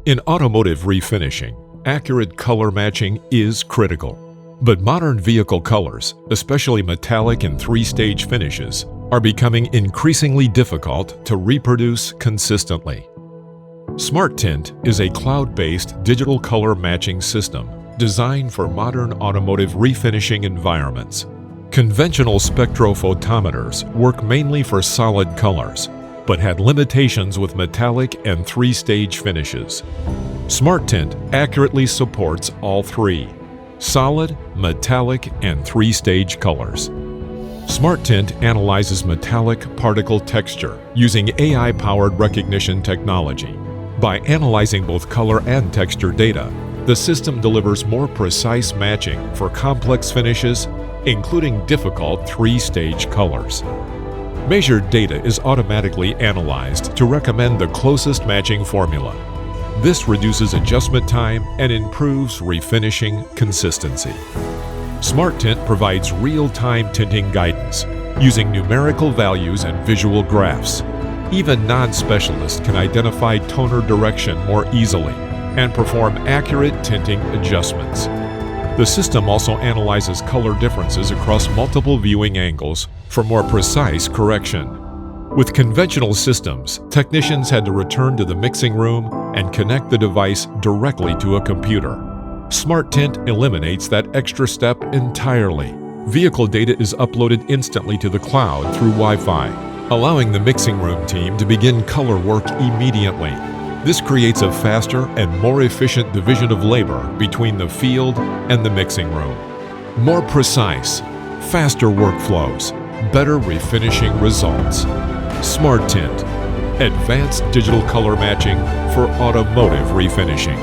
In automotive refinishing, accurate color matching is critical. But modern vehicle colors, especially metallic and three-stage finishes, are becoming increasingly difficult to reproduce consistently. SmartTint is a cloud-based digital color matching system designed for modern automotive refinishing environments. Conventional spectrophotometers work mainly for solid colors, but had limitations with metallic and three-stage finishes. SmartTint accurately supports all three: solid, metallic, and three-stage colors. SmartTint analyzes metallic particle texture using AI-powered recognition technology. By analyzing both color and texture data, the system delivers more precise matching for complex finishes, including difficult three-stage colors. Measured data is automatically analyzed to recommend the closest matching formula. This reduces adjustment time and improves refinishing consistency. SmartTint provides real-time tinting guidance using numerical values and visual graphs. Even non-specialists can identify toner direction more easily and perform accurate tinting adjustments. The system also analyzes color differences across multiple viewing angles for more precise correction. With conventional systems, technicians had to return to the mixing room and connect the device directly to a computer. SmartTint eliminates that extra step entirely. Vehicle data is uploaded instantly to the cloud through Wi-Fi, allowing the mixing room team to begin color work immediately. This creates a faster and more efficient division of labor between the field and the mixing room. More precise, faster workflows, better refinishing results. SmartTint, advanced digital color matching for automotive refinishing.